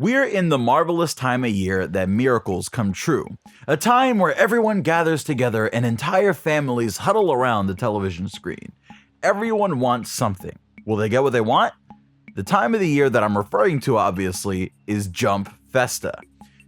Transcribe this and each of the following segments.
We're in the marvelous time of year that miracles come true. A time where everyone gathers together and entire families huddle around the television screen. Everyone wants something. Will they get what they want? The time of the year that I'm referring to, obviously, is Jump Festa.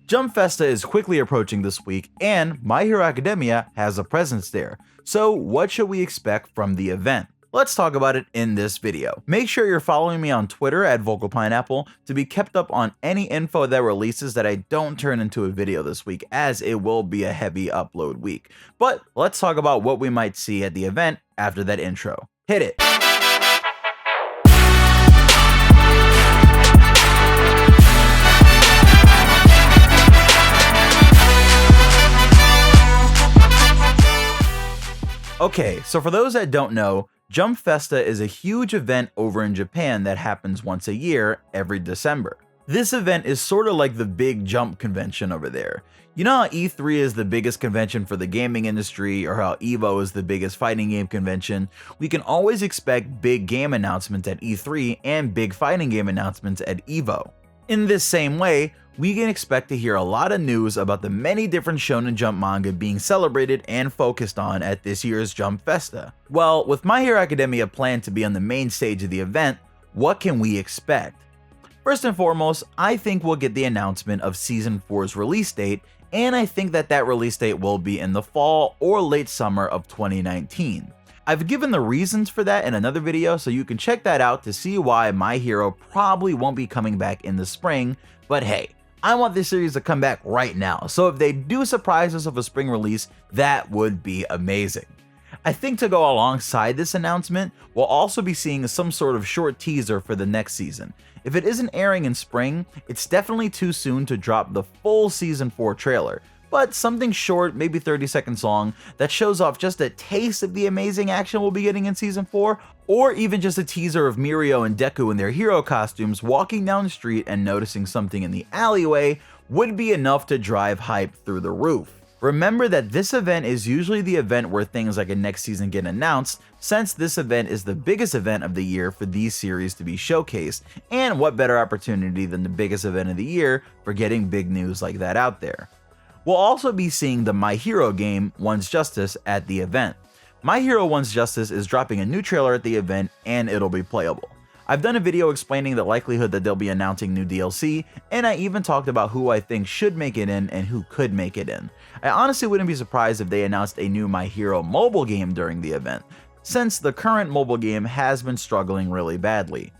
Jump Festa is quickly approaching this week, and My Hero Academia has a presence there. So what should we expect from the event? Let's talk about it in this video. Make sure you're following me on Twitter at VocalPineapple to be kept up on any info that releases that I don't turn into a video this week, as it will be a heavy upload week. But let's talk about what we might see at the event after that intro. Hit it! Okay, so for those that don't know, Jump Festa is a huge event over in Japan that happens once a year, every December. This event is sort of like the big Jump convention over there. You know how E3 is the biggest convention for the gaming industry, or how EVO is the biggest fighting game convention? We can always expect big game announcements at E3 and big fighting game announcements at EVO. In this same way, we can expect to hear a lot of news about the many different Shonen Jump manga being celebrated and focused on at this year's Jump Festa. Well, with My Hero Academia planned to be on the main stage of the event, what can we expect? First and foremost, I think we'll get the announcement of Season 4's release date, and I think that release date will be in the fall or late summer of 2019. I've given the reasons for that in another video, so you can check that out to see why My Hero probably won't be coming back in the spring, but hey, I want this series to come back right now, so if they do surprise us with a spring release, that would be amazing. I think to go alongside this announcement, we'll also be seeing some sort of short teaser for the next season. If it isn't airing in spring, it's definitely too soon to drop the full Season 4 trailer, but something short, maybe 30 seconds long, that shows off just a taste of the amazing action we'll be getting in Season 4, or even just a teaser of Mirio and Deku in their hero costumes walking down the street and noticing something in the alleyway would be enough to drive hype through the roof. Remember that this event is usually the event where things like a next season get announced, since this event is the biggest event of the year for these series to be showcased, and what better opportunity than the biggest event of the year for getting big news like that out there. We'll also be seeing the My Hero game, One's Justice, at the event. My Hero One's Justice is dropping a new trailer at the event, and it'll be playable. I've done a video explaining the likelihood that they'll be announcing new DLC, and I even talked about who I think should make it in and who could make it in. I honestly wouldn't be surprised if they announced a new My Hero mobile game during the event, since the current mobile game has been struggling really badly.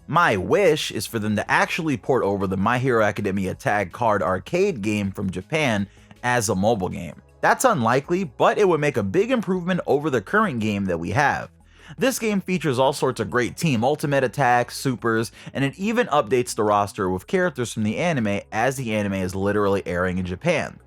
My wish is for them to actually port over the My Hero Academia Tag Card arcade game from Japan as a mobile game. That's unlikely, but it would make a big improvement over the current game that we have. This game features all sorts of great team ultimate attacks, supers, and it even updates the roster with characters from the anime as the anime is literally airing in Japan.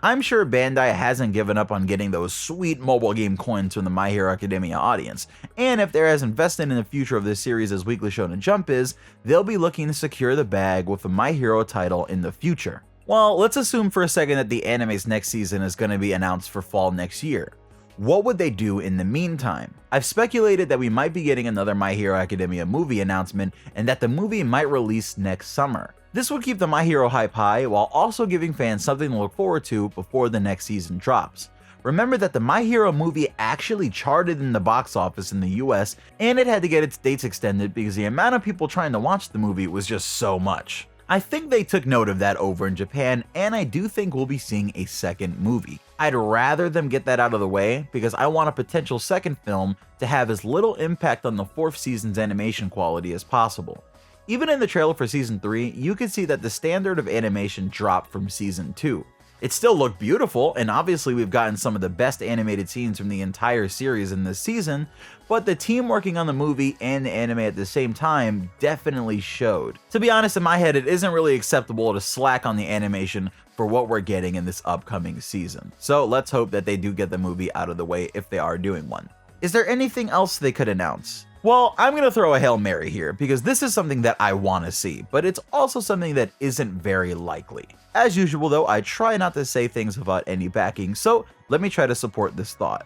I'm sure Bandai hasn't given up on getting those sweet mobile game coins from the My Hero Academia audience, and if they're as invested in the future of this series as Weekly Shonen Jump is, they'll be looking to secure the bag with a My Hero title in the future. Well, let's assume for a second that the anime's next season is going to be announced for fall next year. What would they do in the meantime? I've speculated that we might be getting another My Hero Academia movie announcement and that the movie might release next summer. This would keep the My Hero hype high while also giving fans something to look forward to before the next season drops. Remember that the My Hero movie actually charted in the box office in the US, and it had to get its dates extended because the amount of people trying to watch the movie was just so much. I think they took note of that over in Japan, and I do think we'll be seeing a second movie. I'd rather them get that out of the way because I want a potential second film to have as little impact on the fourth season's animation quality as possible. Even in the trailer for Season 3, you can see that the standard of animation dropped from Season 2. It still looked beautiful, and obviously we've gotten some of the best animated scenes from the entire series in this season, but the team working on the movie and the anime at the same time definitely showed. To be honest, in my head, it isn't really acceptable to slack on the animation for what we're getting in this upcoming season. So let's hope that they do get the movie out of the way if they are doing one. Is there anything else they could announce? Well, I'm going to throw a Hail Mary here because this is something that I want to see, but it's also something that isn't very likely. As usual though, I try not to say things without any backing, so let me try to support this thought.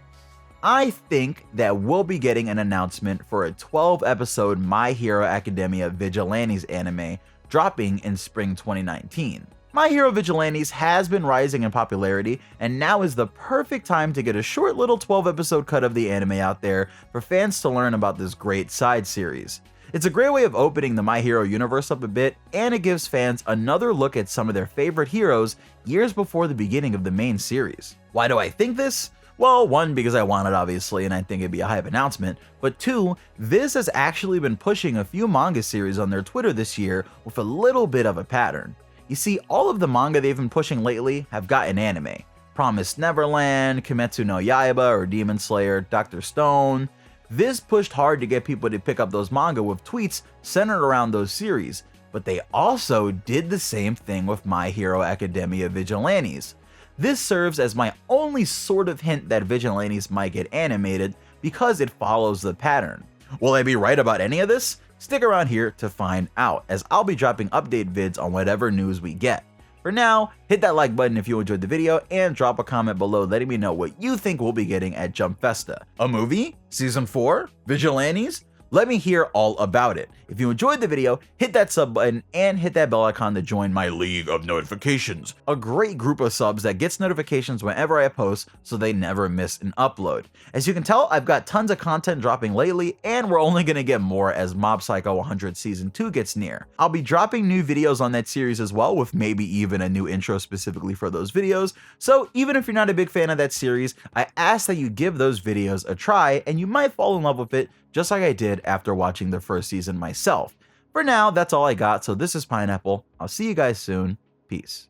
I think that we'll be getting an announcement for a 12-episode My Hero Academia Vigilantes anime dropping in spring 2019. My Hero Vigilantes has been rising in popularity, and now is the perfect time to get a short little 12-episode cut of the anime out there for fans to learn about this great side series. It's a great way of opening the My Hero universe up a bit, and it gives fans another look at some of their favorite heroes years before the beginning of the main series. Why do I think this? Well, one, because I want it obviously, and I think it'd be a hype announcement, but two, Viz has actually been pushing a few manga series on their Twitter this year with a little bit of a pattern. You see, all of the manga they've been pushing lately have gotten anime. Promised Neverland, Kimetsu no Yaiba or Demon Slayer, Dr. Stone. Viz pushed hard to get people to pick up those manga with tweets centered around those series, but they also did the same thing with My Hero Academia Vigilantes. This serves as my only sort of hint that Vigilantes might get animated because it follows the pattern. Will I be right about any of this? Stick around here to find out, as I'll be dropping update vids on whatever news we get. For now, hit that like button if you enjoyed the video, and drop a comment below letting me know what you think we'll be getting at Jump Festa. A movie? Season 4? Vigilantes? Let me hear all about it. If you enjoyed the video, hit that sub button and hit that bell icon to join my League of Notifications, a great group of subs that gets notifications whenever I post so they never miss an upload. As you can tell, I've got tons of content dropping lately, and we're only gonna get more as Mob Psycho 100 Season 2 gets near. I'll be dropping new videos on that series as well, with maybe even a new intro specifically for those videos, so even if you're not a big fan of that series, I ask that you give those videos a try, and you might fall in love with it just like I did after watching the first season myself. For now, that's all I got, so this is Pineapple. I'll see you guys soon. Peace.